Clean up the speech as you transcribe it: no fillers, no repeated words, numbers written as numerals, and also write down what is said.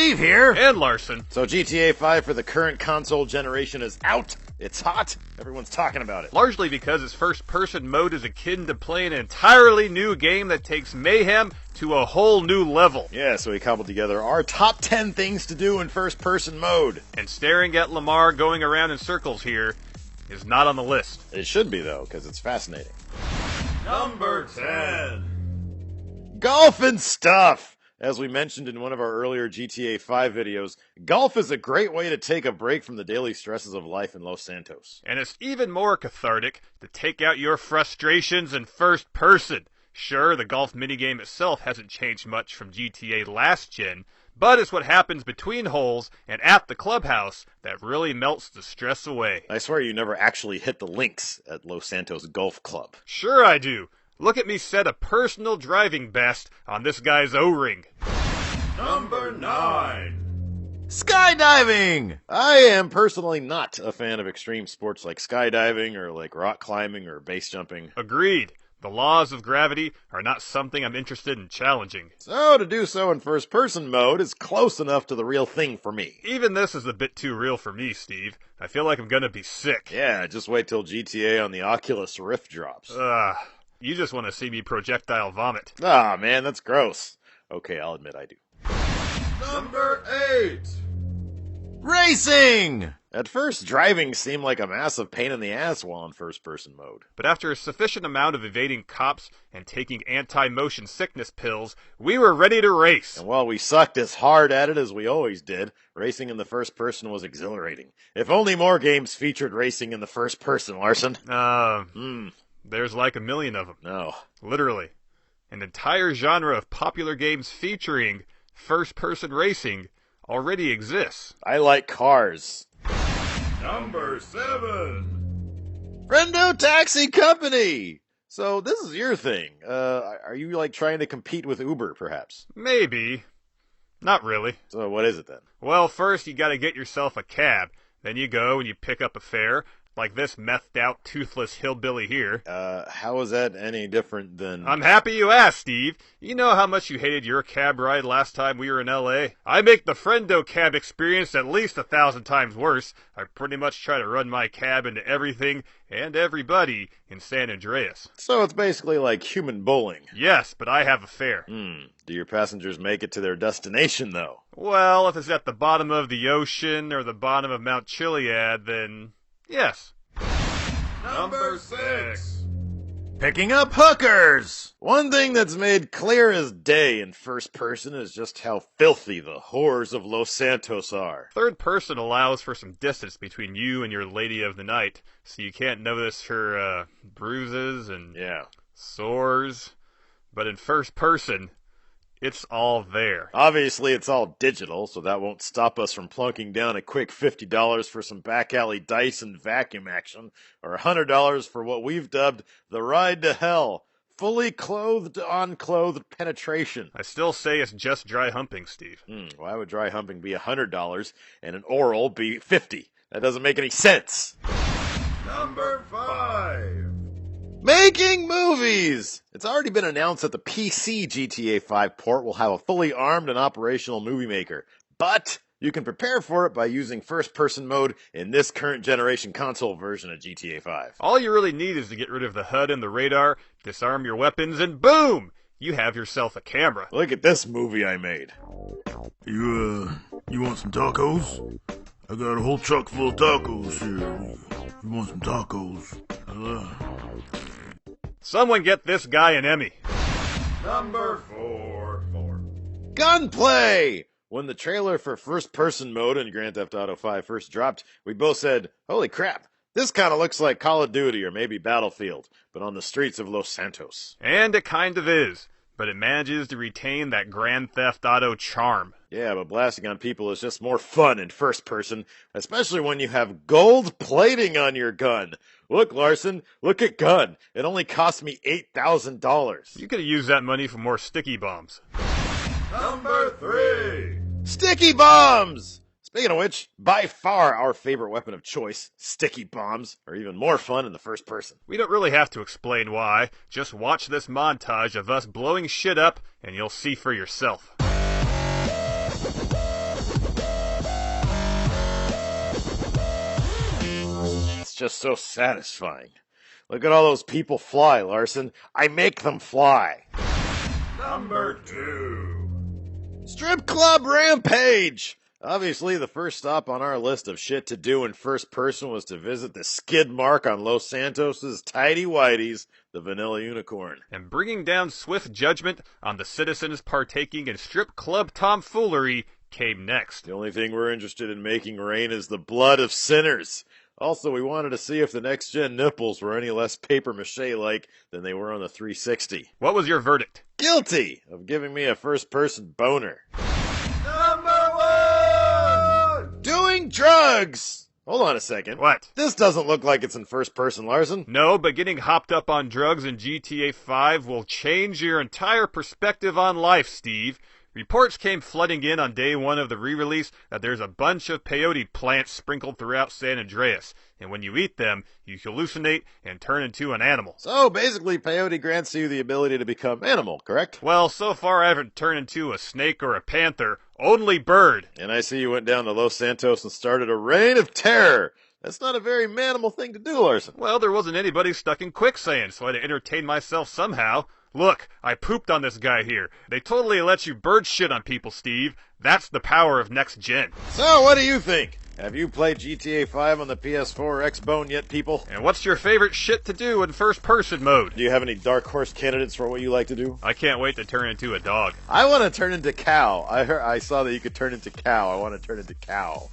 Steve here. And Larson. So GTA 5 for the current console generation is out. It's hot. Everyone's talking about it. Largely because its first-person mode is akin to playing an entirely new game that takes mayhem to a whole new level. Yeah, so we cobbled together our top 10 things to do in first-person mode. And staring at Lamar going around in circles here is not on the list. It should be, though, because it's fascinating. Number 10. Golf and stuff! As we mentioned in one of our earlier GTA 5 videos, golf is a great way to take a break from the daily stresses of life in Los Santos. And it's even more cathartic to take out your frustrations in first person. Sure, the golf minigame itself hasn't changed much from GTA last gen, but it's what happens between holes and at the clubhouse that really melts the stress away. I swear you never actually hit the links at Los Santos Golf Club. Sure I do. Look at me set a personal driving best on this guy's O-ring. Number 9. Skydiving! I am personally not a fan of extreme sports like skydiving or like rock climbing or base jumping. Agreed. The laws of gravity are not something I'm interested in challenging. So to do so in first-person mode is close enough to the real thing for me. Even this is a bit too real for me, Steve. I feel like I'm gonna be sick. Yeah, just wait till GTA on the Oculus Rift drops. You just want to see me projectile vomit. Ah, man, that's gross. Okay, I'll admit I do. Number 8. Racing! At first, driving seemed like a massive pain in the ass while in first-person mode. But after a sufficient amount of evading cops and taking anti-motion sickness pills, we were ready to race. And while we sucked as hard at it as we always did, racing in the first person was exhilarating. If only more games featured racing in the first person, Larson. There's like a million of them. No. Literally. An entire genre of popular games featuring first-person racing already exists. I like cars. Number 7. Friendo Taxi Company! So this is your thing. Are you like trying to compete with Uber, perhaps? Maybe. Not really. So what is it then? Well, first you gotta get yourself a cab. Then you go and you pick up a fare, like this methed-out, toothless hillbilly here. How is that any different than... I'm happy you asked, Steve. You know how much you hated your cab ride last time we were in L.A.? I make the Friendo cab experience at least 1,000 times worse. I pretty much try to run my cab into everything and everybody in San Andreas. So it's basically like human bowling. Yes, but I have a fare. Do your passengers make it to their destination, though? Well, if it's at the bottom of the ocean or the bottom of Mount Chiliad, then... yes. Number 6. Picking up hookers! One thing that's made clear as day in first person is just how filthy the whores of Los Santos are. Third person allows for some distance between you and your lady of the night, so you can't notice her, bruises and sores. But in first person, it's all there. Obviously, it's all digital, so that won't stop us from plunking down a quick $50 for some back alley dice and vacuum action, or $100 for what we've dubbed the ride to hell. Fully clothed, unclothed penetration. I still say it's just dry humping, Steve. Why would dry humping be $100 and an oral be $50? That doesn't make any sense. Number 5. Making movies! It's already been announced that the PC GTA 5 port will have a fully armed and operational movie maker, but you can prepare for it by using first-person mode in this current generation console version of GTA 5. All you really need is to get rid of the HUD and the radar, disarm your weapons, and boom! You have yourself a camera. Look at this movie I made. You want some tacos? I got a whole truck full of tacos here. You want some tacos? Someone get this guy an Emmy. Number 4. Gunplay! When the trailer for first-person mode in Grand Theft Auto 5 first dropped, we both said, holy crap, this kind of looks like Call of Duty or maybe Battlefield, but on the streets of Los Santos. And it kind of is, but it manages to retain that Grand Theft Auto charm. Yeah, but blasting on people is just more fun in first person, especially when you have gold plating on your gun. Look, Larson, look at gun. It only cost me $8,000. You could have used that money for more sticky bombs. Number 3. Sticky bombs! Speaking of which, by far our favorite weapon of choice, sticky bombs, are even more fun in the first person. We don't really have to explain why. Just watch this montage of us blowing shit up and you'll see for yourself. just so satisfying. Look at all those people fly, Larson. I make them fly. Number 2. Strip Club Rampage! Obviously, the first stop on our list of shit to do in first person was to visit the skid mark on Los Santos's Tidy Whities, the Vanilla Unicorn. And bringing down swift judgment on the citizens partaking in strip club tomfoolery came next. The only thing we're interested in making rain is the blood of sinners. Also, we wanted to see if the next-gen nipples were any less papier-mâché-like than they were on the 360. What was your verdict? Guilty of giving me a first-person boner. Number 1. Doing drugs! Hold on a second. What? This doesn't look like it's in first person, Larson. No, but getting hopped up on drugs in GTA 5 will change your entire perspective on life, Steve. Reports came flooding in on day one of the re-release that there's a bunch of peyote plants sprinkled throughout San Andreas, and when you eat them, you hallucinate and turn into an animal. So basically, peyote grants you the ability to become animal, correct? Well, so far I haven't turned into a snake or a panther, only bird. And I see you went down to Los Santos and started a reign of terror. That's not a very manimal thing to do, Larson. Well, there wasn't anybody stuck in quicksand, so I had to entertain myself somehow. Look, I pooped on this guy here. They totally let you bird shit on people, Steve. That's the power of next gen. So, what do you think? Have you played GTA 5 on the PS4 or Xbone yet, people? And what's your favorite shit to do in first-person mode? Do you have any dark horse candidates for what you like to do? I can't wait to turn into a dog. I want to turn into cow. I saw that you could turn into cow. I want to turn into cow.